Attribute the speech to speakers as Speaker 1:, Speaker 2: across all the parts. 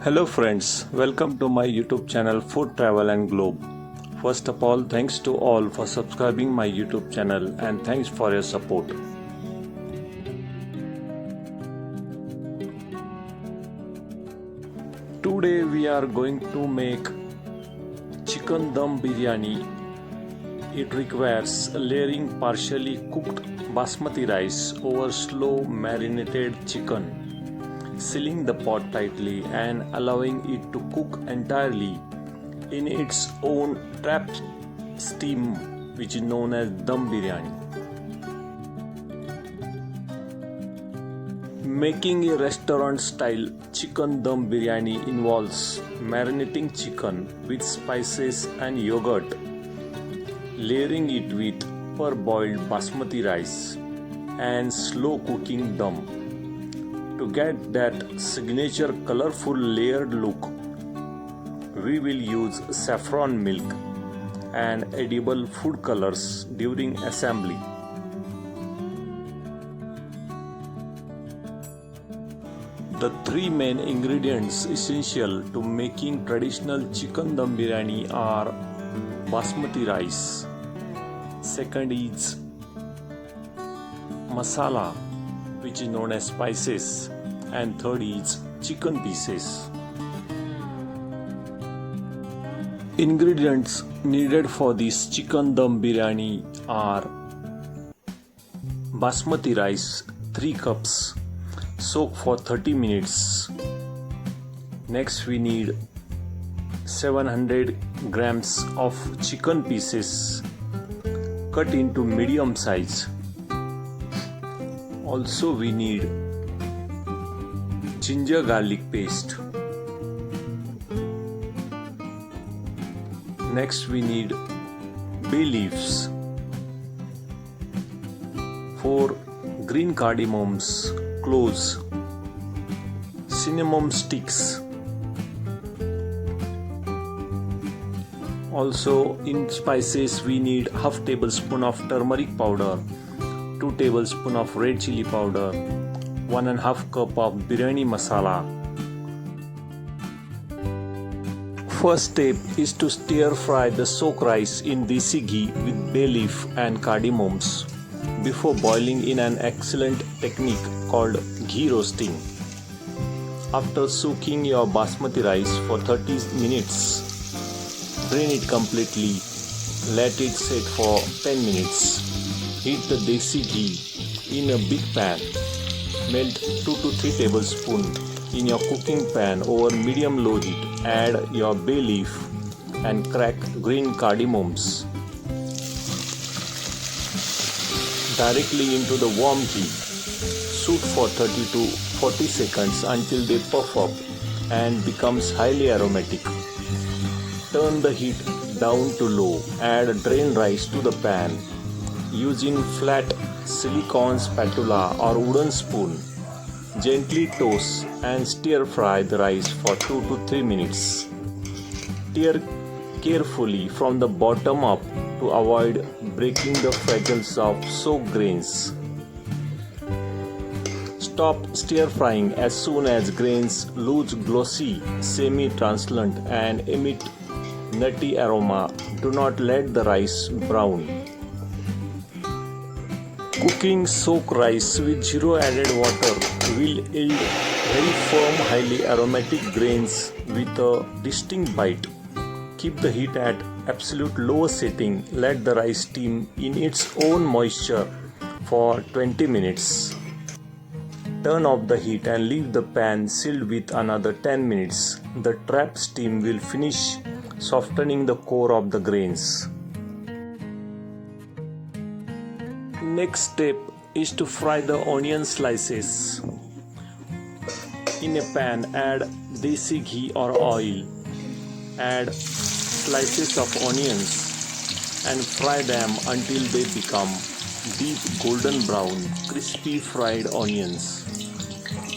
Speaker 1: Hello friends, welcome to my YouTube channel Food Travel and Globe. First of all, thanks to all for subscribing my YouTube channel and thanks for your support. Today we are going to make Chicken Dum Biryani. It requires layering partially cooked basmati rice over slow marinated chicken, sealing the pot tightly and allowing it to cook entirely in its own trapped steam, which is known as dum biryani. Making a restaurant style chicken dum biryani involves marinating chicken with spices and yogurt, layering it with parboiled basmati rice and slow cooking dum. To get that signature colorful layered look, we will use saffron milk and edible food colors during assembly. The three main ingredients essential to making traditional chicken dum biryani are basmati rice. Second is masala, which is known as spices, and third is chicken pieces. Ingredients needed for this chicken dum biryani are basmati rice 3 cups, soak for 30 minutes. Next we need 700 grams of chicken pieces cut into medium size. Also we need ginger garlic paste. Next we need bay leaves, 4 green cardamoms, cloves, cinnamon sticks. Also in spices we need half tablespoon of turmeric powder, 2 tablespoons of red chili powder, 1.5 cup of biryani masala. First step is to stir fry the soaked rice in desi ghee with bay leaf and cardamoms before boiling in an excellent technique called ghee roasting. After soaking your basmati rice for 30 minutes, drain it completely, let it set for 10 minutes. Heat the desi ghee in a big pan. Melt 2 to 3 tablespoons in your cooking pan over medium-low heat. Add your bay leaf and crack green cardamoms directly into the warm ghee. Soak for 30 to 40 seconds until they puff up and becomes highly aromatic. Turn the heat down to low. Add drained rice to the pan. Using flat silicone spatula or wooden spoon, gently toast and stir fry the rice for 2 to 3 minutes. Stir carefully from the bottom up to avoid breaking the fragrance of soaked grains. Stop stir frying as soon as grains lose glossy, semi-translucent and emit nutty aroma. Do not let the rice brown. Cooking soaked rice with zero added water will yield very firm, highly aromatic grains with a distinct bite. Keep the heat at absolute lowest setting. Let the rice steam in its own moisture for 20 minutes. Turn off the heat and leave the pan sealed with another 10 minutes. The trapped steam will finish softening the core of the grains. Next step is to fry the onion slices. In a pan, add desi ghee or oil. Add slices of onions and fry them until they become deep golden brown, crispy fried onions.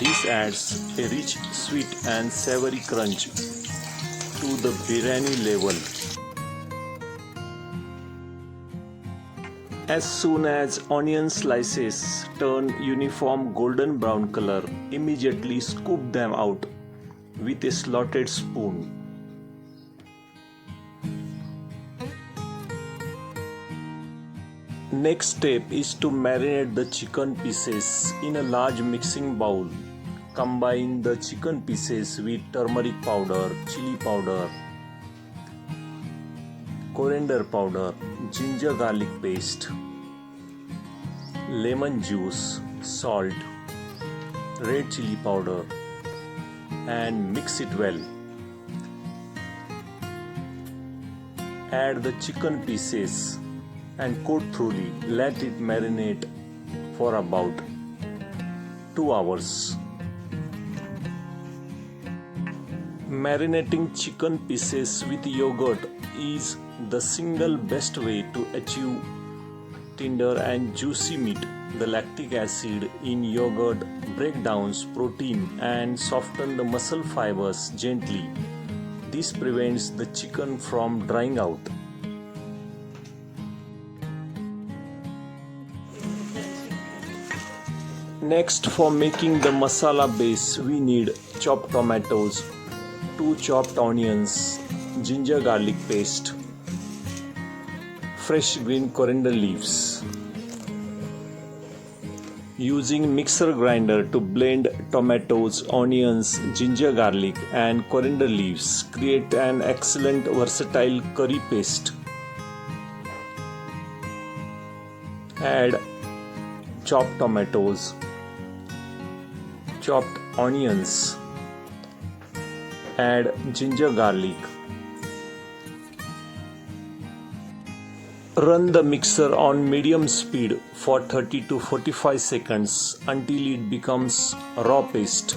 Speaker 1: This adds a rich, sweet and savory crunch to the biryani level. As soon as onion slices turn uniform golden brown color, immediately scoop them out. with a slotted spoon. Next step is to marinate the chicken pieces in a large mixing bowl. Combine the chicken pieces with turmeric powder, chili powder, coriander powder, ginger garlic paste, lemon juice, salt, red chili powder, and mix it well. Add the chicken pieces and coat thoroughly. Let it marinate for about 2 hours. Marinating chicken pieces with yogurt is the single best way to achieve tender and juicy meat. The lactic acid in yogurt breaks down protein and softens the muscle fibers gently. This prevents the chicken from drying out. Next, for making the masala base, we need chopped tomatoes, 2 chopped onions, ginger garlic paste, fresh green coriander leaves. Using mixer grinder to blend tomatoes, onions, ginger garlic and coriander leaves, create an excellent versatile curry paste. Add chopped tomatoes, chopped onions, add ginger garlic. Run the mixer on medium speed for 30 to 45 seconds until it becomes raw paste.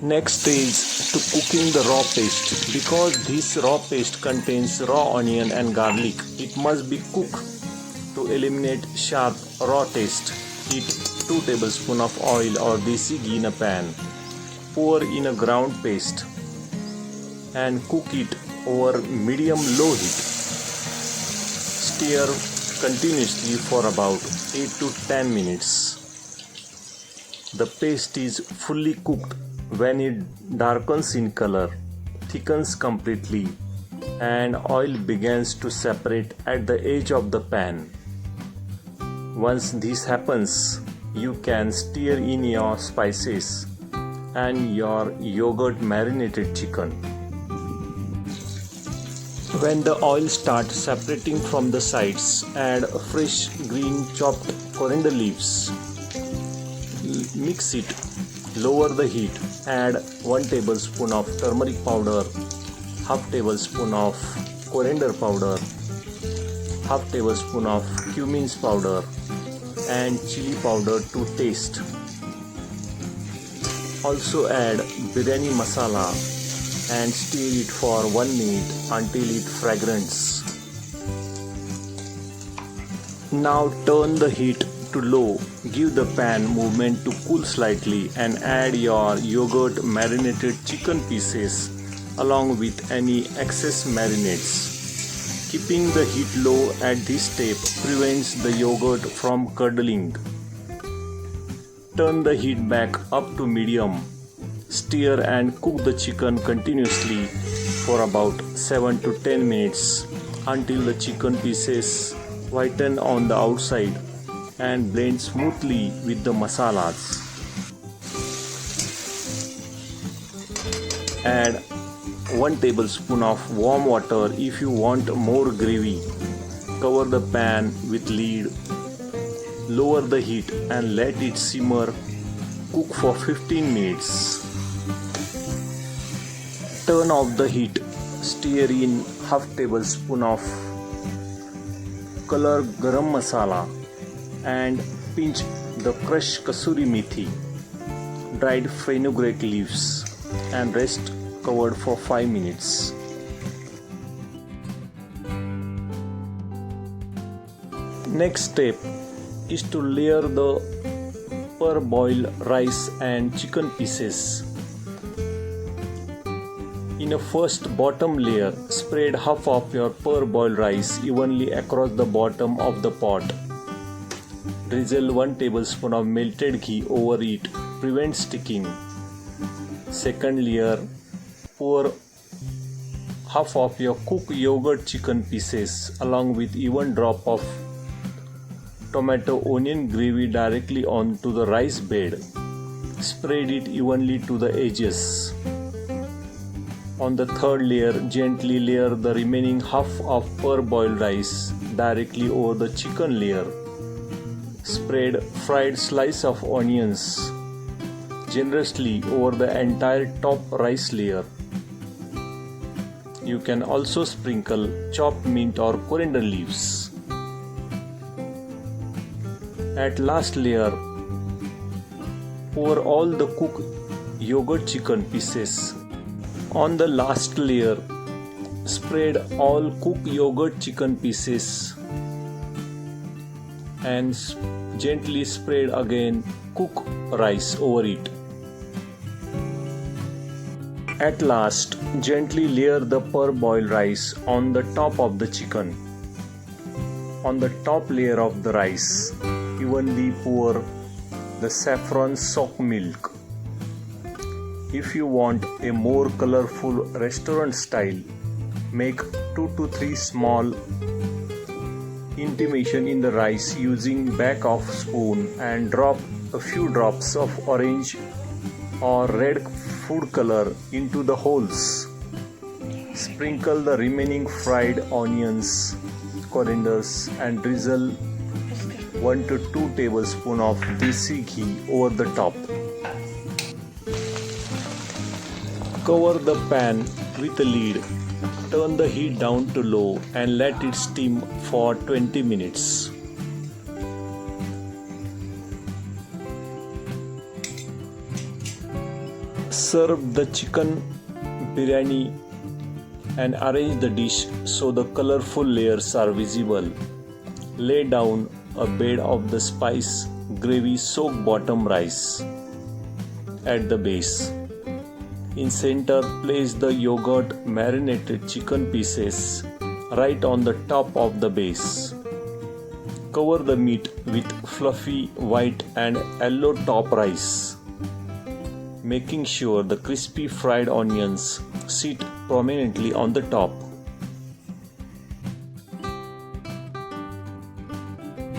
Speaker 1: Next is to cooking the raw paste. Because this raw paste contains raw onion and garlic, it must be cooked to eliminate sharp raw taste. Heat 2 tablespoons of oil or desi ghee in a pan. Pour in a ground paste and cook it over medium-low heat. Stir continuously for about 8 to 10 minutes. The paste is fully cooked when it darkens in color, thickens completely, and oil begins to separate at the edge of the pan. Once this happens, you can stir in your spices and your yogurt marinated chicken. When the oil starts separating from the sides, add fresh green chopped coriander leaves. Mix it. Lower the heat. Add 1 tablespoon of turmeric powder, half tablespoon of coriander powder, half tablespoon of cumin powder, and chili powder to taste. Also add biryani masala and stir it for 1 minute until it fragrance. Now turn the heat to low. Give the pan movement to cool slightly and add your yogurt marinated chicken pieces along with any excess marinades. Keeping the heat low at this step prevents the yogurt from curdling. Turn the heat back up to medium. Stir and cook the chicken continuously for about 7 to 10 minutes until the chicken pieces whiten on the outside and blend smoothly with the masalas. Add 1 tablespoon of warm water if you want more gravy. Cover the pan with lid. Lower the heat and let it simmer. Cook for 15 minutes. Turn off the heat. Stir in half tablespoon of color garam masala and pinch the crushed kasuri methi, dried fenugreek leaves, and rest covered for 5 minutes. Next step is to layer the parboiled rice and chicken pieces. In a first bottom layer, spread half of your parboiled rice evenly across the bottom of the pot. Drizzle 1 tablespoon of melted ghee over it. Prevent sticking. Second layer, pour half of your cooked yogurt chicken pieces along with even drop of tomato onion gravy directly onto the rice bed. Spread it evenly to the edges. On the third layer, gently layer the remaining half of per-boiled rice directly over the chicken layer. Spread fried slice of onions generously over the entire top rice layer. You can also sprinkle chopped mint or coriander leaves. At last layer, pour all the cooked yogurt chicken pieces. On the last layer, spread all cooked yogurt chicken pieces and gently spread again cooked rice over it. At last, gently layer the per-boiled rice on the top of the chicken. On the top layer of the rice, evenly pour the saffron soaked milk. If you want a more colorful restaurant style, make 2 to 3 small intimation in the rice using back of spoon and drop a few drops of orange or red food color into the holes. Sprinkle the remaining fried onions, corianders and drizzle 1 to 2 tablespoons of desi ghee over the top. Cover the pan with a lid. Turn the heat down to low and let it steam for 20 minutes. Serve the chicken biryani and arrange the dish so the colorful layers are visible. Lay down a bed of the spice gravy soaked bottom rice at the base. In center, place the yogurt marinated chicken pieces right on the top of the base. Cover the meat with fluffy white and yellow top rice, making sure the crispy fried onions sit prominently on the top.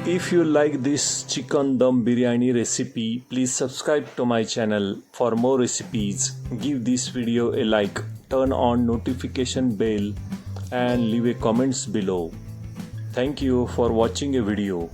Speaker 1: If you like this chicken dum biryani recipe, please subscribe to my channel for more recipes. Give this video a like, turn on notification bell and leave a comments below. Thank you for watching a video.